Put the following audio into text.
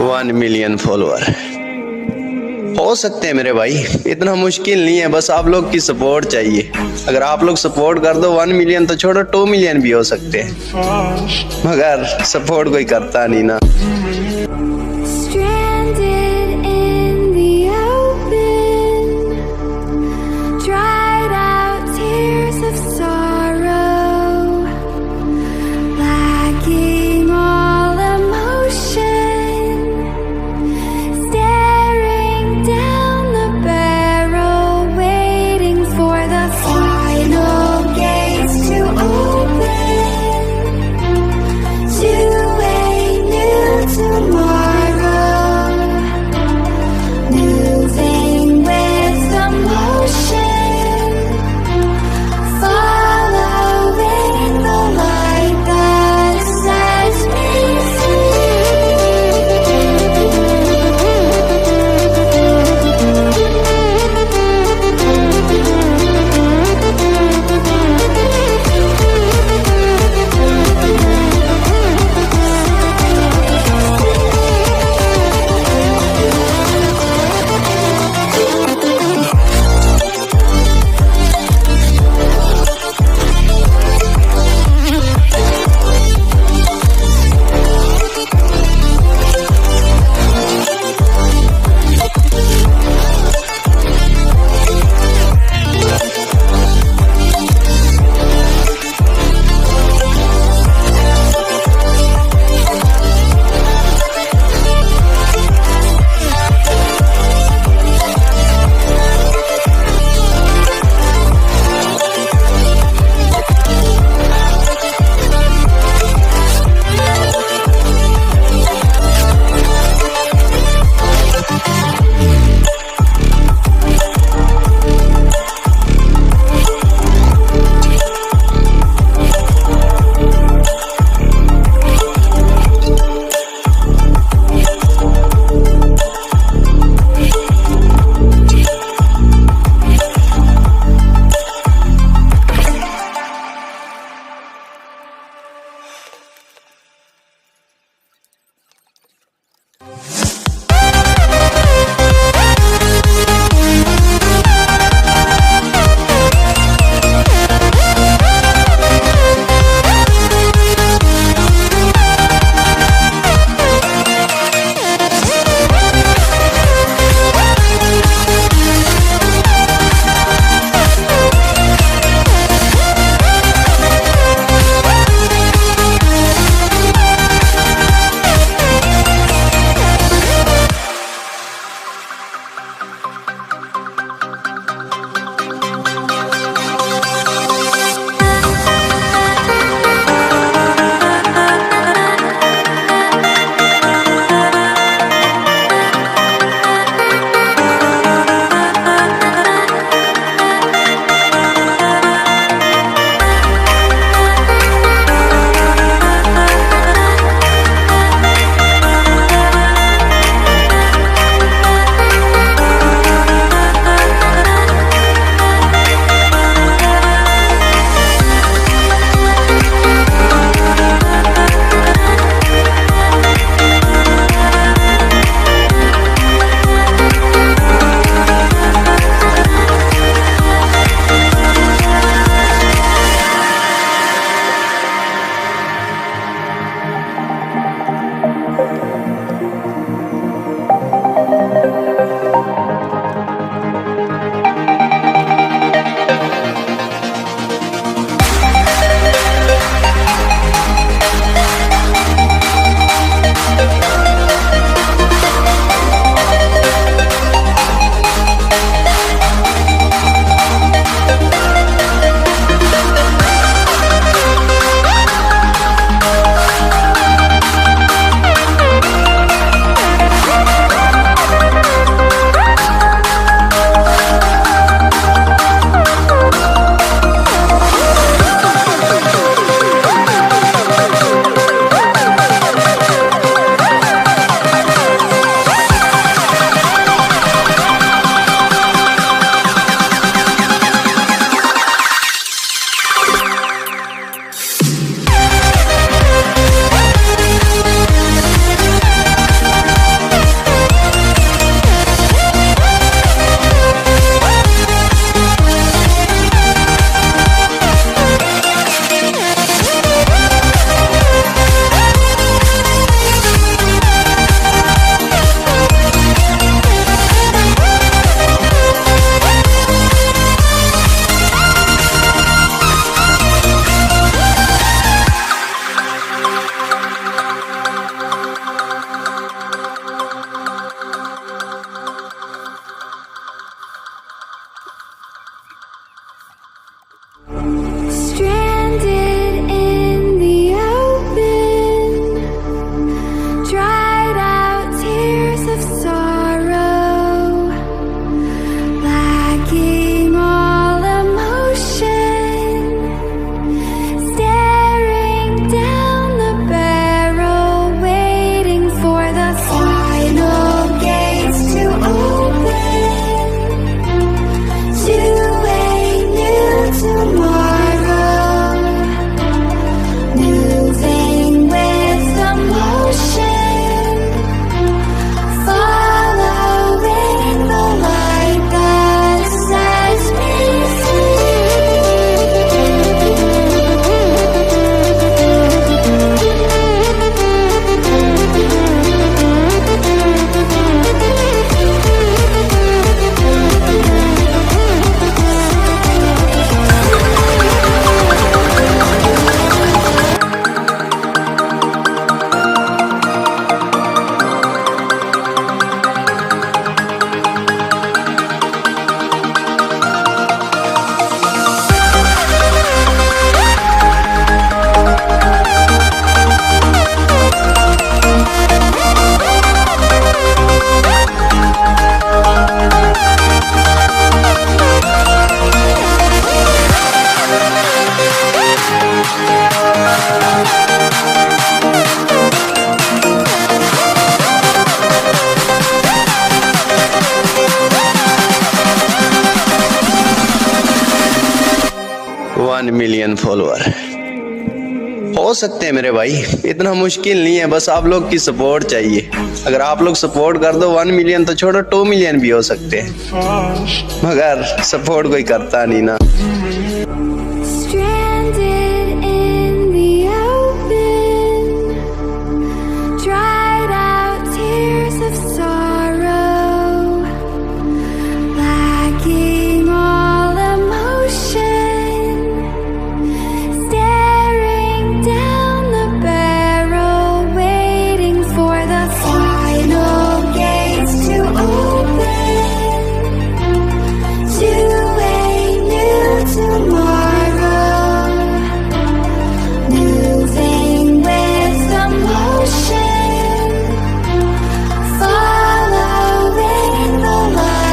1 million follower हो सकते हैं मेरे भाई, इतना मुश्किल नहीं है, बस आप लोग की सपोर्ट चाहिए। अगर आप लोग सपोर्ट कर दो 1 मिलियन तो छोड़ो 2 मिलियन भी हो सकते हैं, मगर सपोर्ट कोई करता नहीं ना। of sorrow, lacking all emotion, staring down the barrel, waiting for the final gates to open to a new tomorrow, moving with the motion, following the light that sets me one million follower हो सकते हैं मेरे भाई, इतना मुश्किल नहीं है, बस आप लोग की सपोर्ट चाहिए। अगर आप लोग सपोर्ट कर दो 1 मिलियन तो छोड़ो 2 मिलियन भी हो सकते हैं, मगर सपोर्ट कोई करता नहीं ना।